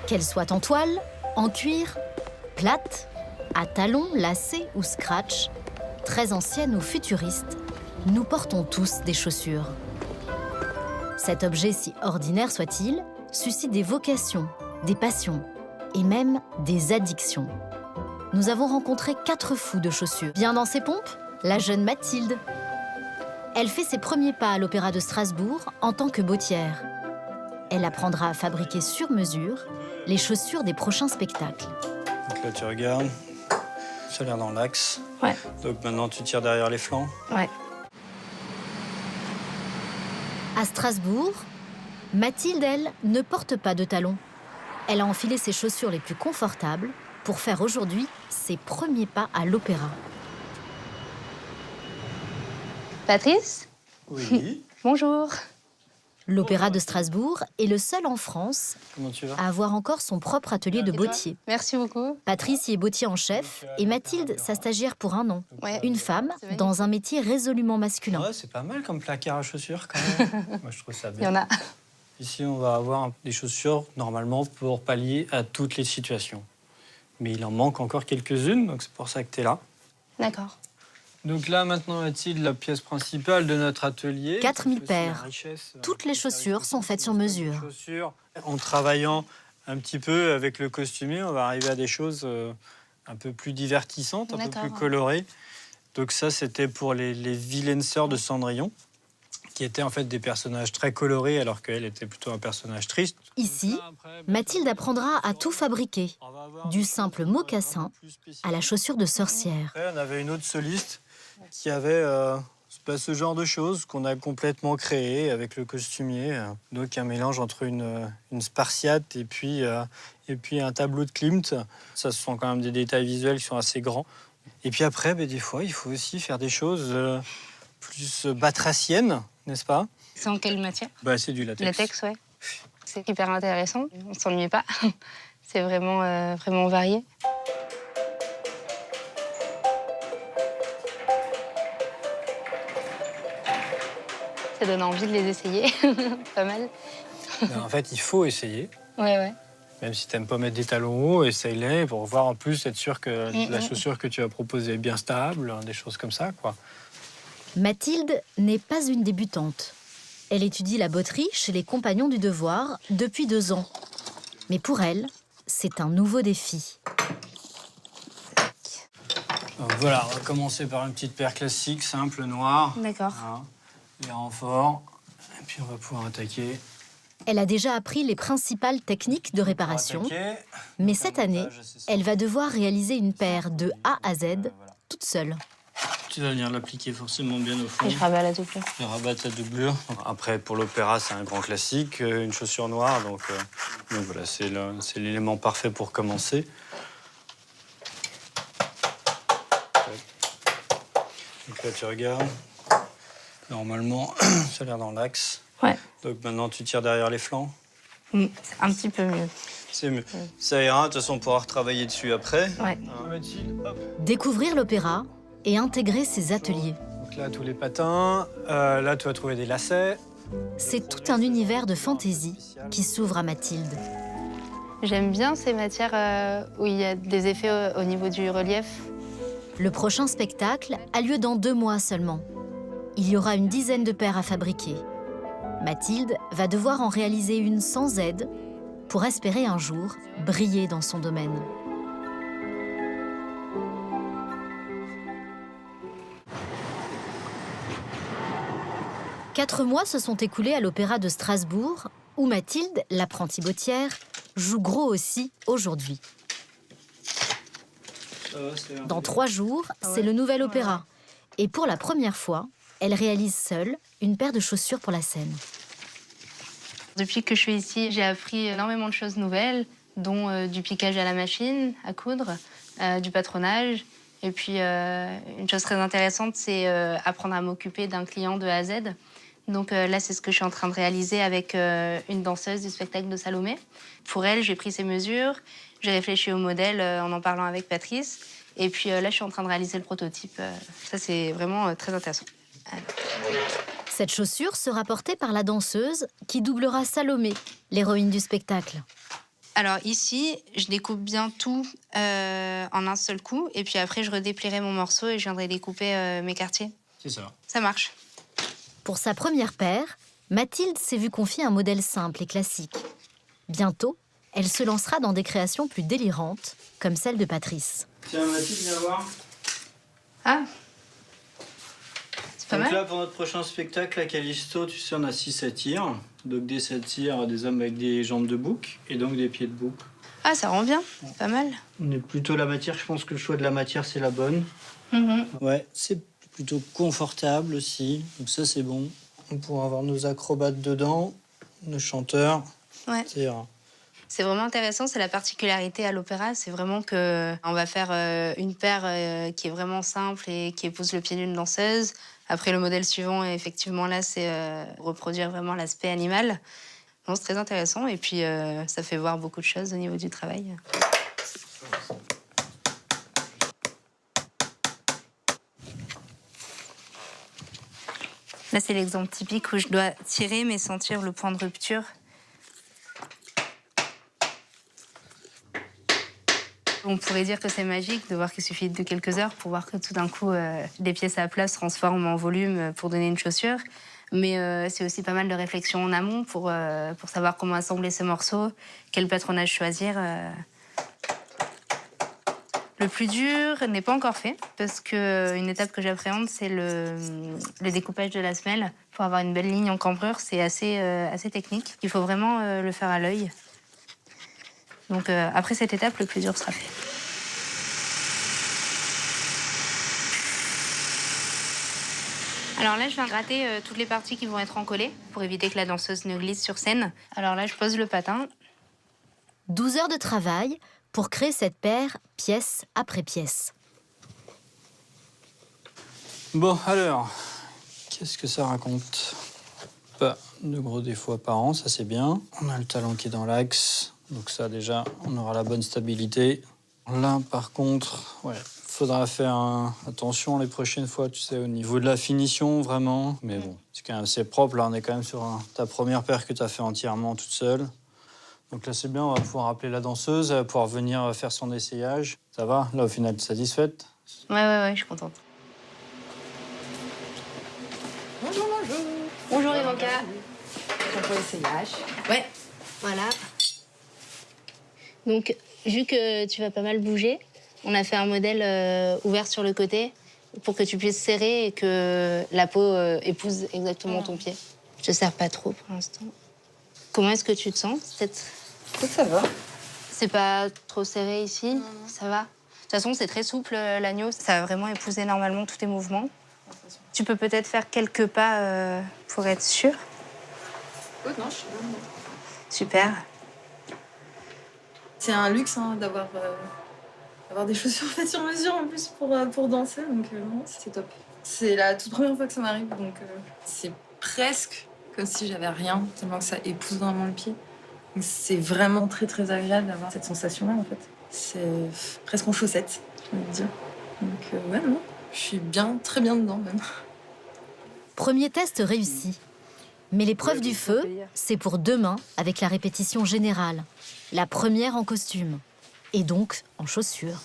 Qu'elles soient en toile, en cuir, plates, à talons, lacets ou scratch, très anciennes ou futuristes, nous portons tous des chaussures. Cet objet, si ordinaire soit-il, suscite des vocations, des passions et même des addictions. Nous avons rencontré 4 fous de chaussures. Bien dans ses pompes, la jeune Mathilde. Elle fait ses premiers pas à l'Opéra de Strasbourg en tant que bottière. Elle apprendra à fabriquer sur mesure les chaussures des prochains spectacles. Donc là, tu regardes, ça a l'air dans l'axe. Ouais. Donc maintenant, tu tires derrière les flancs. Ouais. À Strasbourg, Mathilde, elle, ne porte pas de talons. Elle a enfilé ses chaussures les plus confortables pour faire aujourd'hui ses premiers pas à l'opéra. Patrice? Oui. Bonjour. L'Opéra de Strasbourg est le seul en France Comment tu vas? à avoir encore son propre atelier de Et toi? bottier. Merci beaucoup. Patrice y est bottier en chef et Mathilde, sa stagiaire pour un an. Ouais. Une femme C'est magnifique. dans un métier résolument masculin. Ouais, c'est pas mal comme placard à chaussures quand même. Moi, je trouve ça Il y bien. en a. Ici, on va avoir des chaussures normalement pour pallier à toutes les situations. Mais il en manque encore quelques-unes, donc c'est pour ça que tu es là. D'accord. Donc là, maintenant, Mathilde, la pièce principale de notre atelier. 4000 c'est aussi la paires. richesse, Toutes les chaussures sont faites sur mesure. Chaussures. En travaillant un petit peu avec le costumier, on va arriver à des choses un peu plus divertissantes, un peu D'accord. plus colorées. Donc ça, c'était pour les vilaines sœurs de Cendrillon, qui étaient en fait des personnages très colorés, alors qu'elle était plutôt un personnage triste. Ici, Mathilde apprendra à tout fabriquer, du simple mocassin à la chaussure de sorcière. Après, on avait une autre soliste qui avait ce genre de choses qu'on a complètement créé avec le costumier. Donc un mélange entre une Spartiate et puis un tableau de Klimt. Ça, ce sont quand même des détails visuels qui sont assez grands. Et puis après, des fois, il faut aussi faire des choses plus batraciennes, n'est-ce pas? C'est en quelle matière? C'est du latex. Latex, ouais. C'est hyper intéressant. On s'ennuie pas. C'est vraiment, vraiment varié. Ça donne envie de les essayer. Pas mal. En fait, il faut essayer. Ouais. Même si tu n'aimes pas mettre des talons hauts, essaye-les pour voir en plus, être sûr que la chaussure que tu as proposée est bien stable, des choses comme ça, quoi. Mathilde n'est pas une débutante. Elle étudie la botterie chez les Compagnons du Devoir depuis 2 ans. Mais pour elle, c'est un nouveau défi. Donc voilà, on va commencer par une petite paire classique, simple, noire. D'accord. Voilà. Les renforts. Et puis on va pouvoir attaquer. Elle a déjà appris les principales techniques de réparation, mais cette année, elle va devoir réaliser une paire de A à Z toute seule. Tu vas venir l'appliquer forcément bien au fond. Et je rabats la doublure. Je rabatte la doublure. Après, pour l'opéra, c'est un grand classique, une chaussure noire. Donc voilà, c'est l'élément parfait pour commencer. Donc là, tu regardes. Normalement, ça a l'air dans l'axe. Ouais. Donc maintenant, tu tires derrière les flancs. C'est un petit peu mieux. C'est mieux. Ça ira, de toute façon, on pourra retravailler dessus après. Ouais. Mathilde, hop. Découvrir l'opéra et intégrer ses ateliers. Donc là, tous les patins. Là, tu vas trouver des lacets. C'est tout un univers de fantaisie qui s'ouvre à Mathilde. J'aime bien ces matières où il y a des effets au niveau du relief. Le prochain spectacle a lieu dans 2 mois seulement. Il y aura une dizaine de paires à fabriquer. Mathilde va devoir en réaliser une sans aide pour espérer un jour briller dans son domaine. « 4 mois se sont écoulés à l'Opéra de Strasbourg, où Mathilde, l'apprentie bottière, joue gros aussi aujourd'hui. Dans 3 jours, c'est le nouvel opéra. Et pour la première fois, elle réalise seule une paire de chaussures pour la scène. Depuis que je suis ici, j'ai appris énormément de choses nouvelles, dont du piquage à la machine, à coudre, du patronage. Et puis, une chose très intéressante, c'est apprendre à m'occuper d'un client de A à Z. Donc là, c'est ce que je suis en train de réaliser avec une danseuse du spectacle de Salomé. Pour elle, j'ai pris ses mesures, j'ai réfléchi au modèle en parlant avec Patrice. Et puis là, je suis en train de réaliser le prototype. Ça, c'est vraiment très intéressant. Cette chaussure sera portée par la danseuse qui doublera Salomé, l'héroïne du spectacle. Alors ici, je découpe bien tout en un seul coup. Et puis après, je redéplierai mon morceau et je viendrai découper mes quartiers. C'est ça. Ça marche. Pour sa première paire, Mathilde s'est vue confier un modèle simple et classique. Bientôt, elle se lancera dans des créations plus délirantes, comme celle de Patrice. Tiens, Mathilde, viens voir. Ah, c'est pas Donc mal. là, pour notre prochain spectacle, à Callisto, tu sais, on a 6 satires. Donc des satires, des hommes avec des jambes de bouc et donc des pieds de bouc. Ah, ça rend bien. C'est pas mal. On est plutôt la matière, je pense que le choix de la matière, c'est la bonne. Ouais, c'est plutôt confortable aussi, donc ça, c'est bon. On pourra avoir nos acrobates dedans, nos chanteurs. Ouais. Ça ira. C'est vraiment intéressant, c'est la particularité à l'opéra, c'est vraiment que on va faire une paire qui est vraiment simple et qui épouse le pied d'une danseuse. Après, le modèle suivant, effectivement, là, c'est reproduire vraiment l'aspect animal. Donc, c'est très intéressant et puis ça fait voir beaucoup de choses au niveau du travail. Là, c'est l'exemple typique où je dois tirer mais sentir le point de rupture. On pourrait dire que c'est magique de voir qu'il suffit de quelques heures pour voir que tout d'un coup, les pièces à plat se transforment en volume pour donner une chaussure. Mais c'est aussi pas mal de réflexion en amont pour savoir comment assembler ces morceaux, quel patronage choisir. Le plus dur n'est pas encore fait, parce qu'une étape que j'appréhende, c'est le découpage de la semelle. Pour avoir une belle ligne en cambrure, c'est assez technique. Il faut vraiment le faire à l'œil. Donc après cette étape, le plus dur sera fait. Alors là, je viens gratter toutes les parties qui vont être encollées pour éviter que la danseuse ne glisse sur scène. Alors là, je pose le patin. 12 heures de travail pour créer cette paire pièce après pièce. Bon, alors, qu'est-ce que ça raconte? Pas de gros défauts apparents, ça c'est bien. On a le talon qui est dans l'axe, donc ça déjà, on aura la bonne stabilité. Là, par contre, ouais, faudra faire attention les prochaines fois, tu sais, au niveau de la finition, vraiment. Mais bon, c'est quand même assez propre. Là, on est quand même sur ta première paire que tu as fait entièrement toute seule. Donc là, c'est bien, on va pouvoir appeler la danseuse, elle va pouvoir venir faire son essayage. Ça va? Là, au final, satisfaite? Ouais, je suis contente. Bonjour. Bonjour, Ivanka. Pour l'essayage. Ouais, voilà. Donc, vu que tu vas pas mal bouger, on a fait un modèle ouvert sur le côté pour que tu puisses serrer et que la peau épouse exactement ton pied. Je te serre pas trop pour l'instant. Comment est-ce que tu te sens? Ça va. C'est pas trop serré ici? Ça va? De toute façon, c'est très souple, l'agneau. Ça va vraiment épouser normalement tous tes mouvements. Tu peux peut-être faire quelques pas pour être sûr. Oh non, je suis bien. Super. C'est un luxe d'avoir des chaussures faites sur mesure en plus pour danser. Donc non, c'est top. C'est la toute première fois que ça m'arrive. Donc c'est presque comme si j'avais rien, tellement que ça épouse vraiment le pied. Donc, c'est vraiment très très agréable d'avoir cette sensation-là en fait. C'est presque en chaussettes, j'ai envie de dire. Donc ouais, non, je suis bien, très bien dedans même. Premier test réussi. Mais l'épreuve du feu, c'est pour demain avec la répétition générale. La première en costume. Et donc en chaussures.